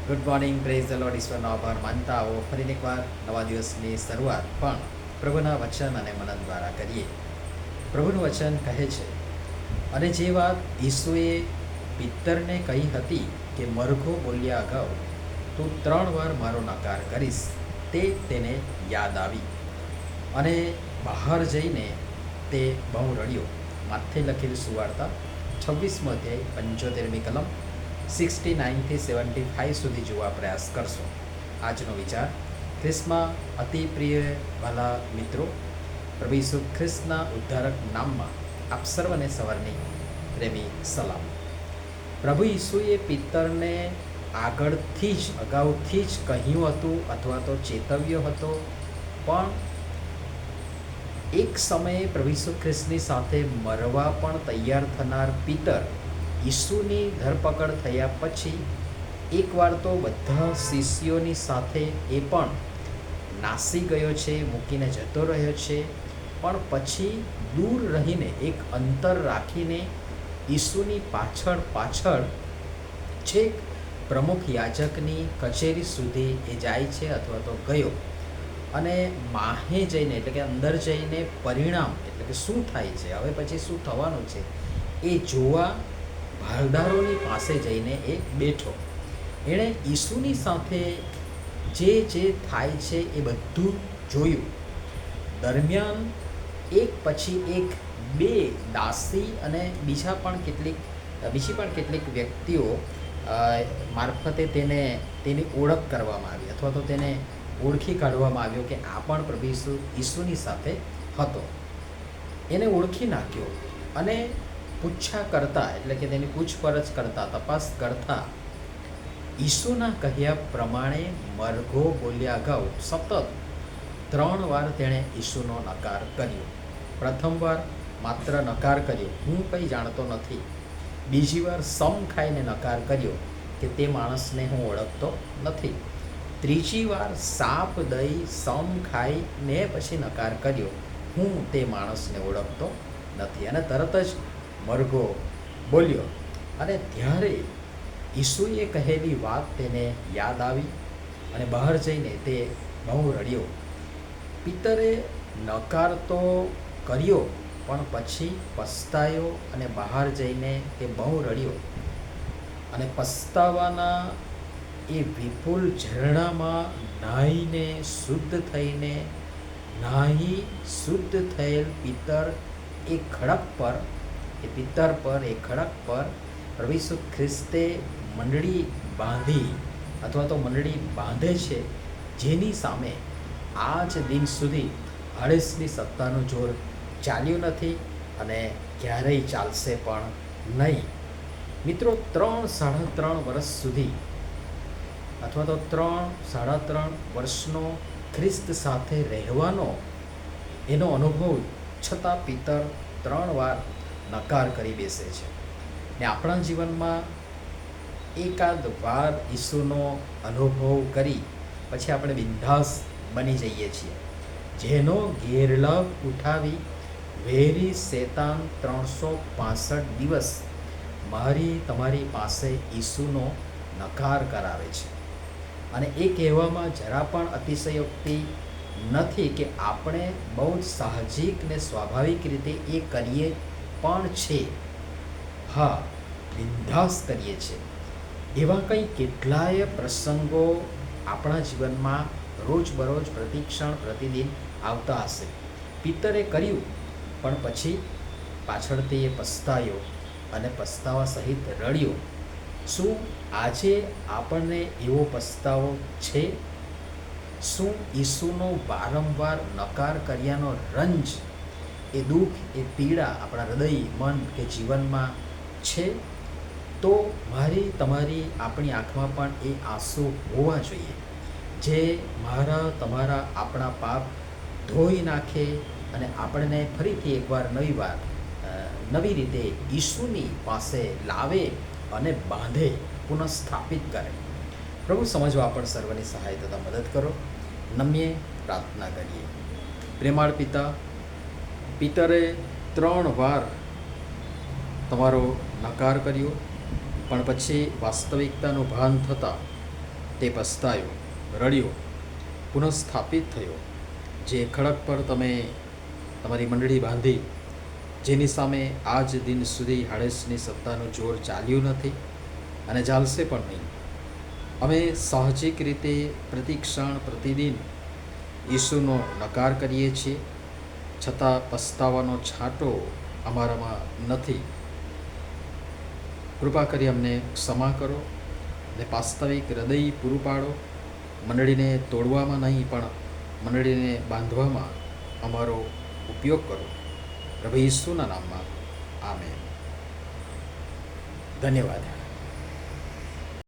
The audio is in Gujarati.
Good morning, praise the Lord. ઈશ્વરનો આભાર માનતા આવો ફરીને એકવાર નવા દિવસની શરૂઆત પણ પ્રભુના વચન અને મનન દ્વારા કરીએ. પ્રભુનું વચન કહે છે, અને જે વાત ઈસુએ પિત્તરને કહી હતી કે મરઘો બોલ્યા અગાઉ તું 3 વાર મારો નકાર કરીશ, તે તેને યાદ આવી અને બહાર જઈને તે બહુ રડ્યો. માથે લખેલ સુવાર્તા 26મો અધ્યાય 75મી કલમ 69 થી 75 સુધી જોવા પ્રયાસ કરશો. આજનો વિચાર ખ્રિસ્તમાં અતિ પ્રિય વાલા મિત્રો, પ્રભુ ઈસુ ખ્રિસ્તના ઉદ્ધારક નામમાં આપ સર્વને સવારની પ્રેમી સલામ. પ્રભુ ઈસુએ પિત્તરને અગાઉથી જ કહ્યું હતું અથવા તો ચેતવ્યો હતો, પણ એક સમયે પ્રભુ ઈસુ ખ્રિસ્તની સાથે મરવા પણ તૈયાર થનાર પિત્તર ઈસુની ધરપકડ થયા પછી એકવાર તો બધા શિષ્યોની સાથે એ પણ નાસી ગયો છે, મૂકીને જતો રહ્યો છે, પણ પછી દૂર રહીને એક અંતર રાખીને ઈસુની પાછળ છેક પ્રમુખ યાજકની કચેરી સુધી એ જાય છે અથવા તો ગયો અને માહે જઈને એટલે કે અંદર જઈને પરિણામ એટલે કે શું થાય છે, હવે પછી શું થવાનું છે એ જોવા ભારદારોની પાસે જઈને એ બેઠો. એણે ઈસુની સાથે જે થાય છે એ બધું જોયું. દરમિયાન એક પછી એક બે દાસી અને બીજી પણ કેટલીક વ્યક્તિઓ મારફતે તેની ઓળખ કરવામાં આવી અથવા તો તેને ઓળખી કાઢવામાં આવ્યો કે આ પણ પ્રભુ ઈસુની સાથે હતો. એને ઓળખી નાખ્યો અને પૂછા કરતા એટલે કે તેની પૂછપરછ કરતા, તપાસ કરતા ઈસુના કહ્યા પ્રમાણે મરઘો બોલ્યા અગાઉ સતત 3 વાર તેણે ઈસુનો નકાર કર્યો. પ્રથમ વાર માત્ર નકાર કર્યો, હું કંઈ જાણતો નથી. બીજી વાર સમ ખાઈને નકાર કર્યો કે તે માણસને હું ઓળખતો નથી. ત્રીજી વાર સાપ દઈ સમ ખાઈને પછી નકાર કર્યો, હું તે માણસને ઓળખતો નથી. અને તરત જ મરઘો બોલ્યો અને ત્યારે ઈસુએ કહેલી વાત તેને યાદ આવી અને બહાર જઈને તે બહુ રડ્યો. પિત્તરે નકાર તો કર્યો પણ પછી પસ્તાયો અને બહાર જઈને તે બહુ રડ્યો અને પસ્તાવાના એ વિપુલ ઝરણામાં નાહી શુદ્ધ થયેલ પિત્તર ખડક પર પ્રભુ ઈસુ ખ્રિસ્તે મંડળી બાંધે છે, જેની સામે આજ દિન સુધી આળસની સત્તાનું જોર ચાલ્યું નથી અને ક્યારેય ચાલશે પણ નહીં. મિત્રો, 3-3.5 વર્ષ સુધી અથવા તો 3-3.5 વર્ષનો ખ્રિસ્ત સાથે રહેવાનો એનો અનુભવ છતાં પિત્તર 3 વાર નકાર કરી બેસે છે. ને આપણા જીવનમાં એકાદ વાર ઈસુનો અનુભવ કરી પછી આપણે બિંદાસ બની જઈએ છીએ. જેનો ગેરલાભ ઉઠાવી વેરી શેતાન 365 દિવસ મારી તમારી પાસે ઈસુનો નકાર કરાવે છે. અને એ કહેવામાં જરા પણ અતિશયોક્તિ નથી કે આપણે બહુ જ સાહજિક ને સ્વાભાવિક રીતે એ કરીએ પણ છે. હા, બિંદાસ કરીએ છીએ. એવા કંઈ કેટલાય પ્રસંગો આપણા જીવનમાં રોજબરોજ પ્રતિક્ષણ પ્રતિદિન આવતા હશે. પિત્તરે કર્યું પણ પછી પાછળથી એ પસ્તાયો અને પસ્તાવા સહિત રડ્યો. શું આજે આપણને એવો પસ્તાવો છે? શું ઈસુનો વારંવાર નકાર કર્યાનો રંજ, એ દુઃખ, એ પીડા આપણા હૃદય, મન કે જીવનમાં છે? તો તમારી આપણી આંખમાં પણ એ આંસુ હોવા જોઈએ, જે આપણા પાપ ધોઈ નાખે અને આપણને ફરીથી એકવાર નવી રીતે ઈસુની પાસે લાવે અને બાંધે, પુનઃસ્થાપિત કરે. પ્રભુ સમજવા પણ સર્વની સહાય તથા મદદ કરો. નમ્યે પ્રાર્થના કરીએ. પ્રેમાળ પિતા, પિત્તરે 3 વાર તમારો નકાર કર્યો, પણ પછી વાસ્તવિકતાનું ભાન થતાં તે પસ્તાયો, રડ્યો, પુનઃસ્થાપિત થયો. જે ખડક પર તમે તમારી મંડળી બાંધી, જેની સામે આજ દિન સુધી હાડેસની સત્તાનું જોર ચાલ્યું નથી અને ચાલશે પણ નહીં. અમે સાહજિક રીતે પ્રતિક્ષણ પ્રતિદિન ઈસુનો નકાર કરીએ છીએ, છતાં પસ્તાવાનો છાંટો અમારામાં નથી. કૃપા કરી અમને ક્ષમા કરો અને વાસ્તવિક હૃદય પૂરું પાડો. મંડળીને તોડવામાં નહીં, પણ મંડળીને બાંધવામાં અમારો ઉપયોગ કરો. પ્રભુ ઈસુના નામમાં આમેન. ધન્યવાદ.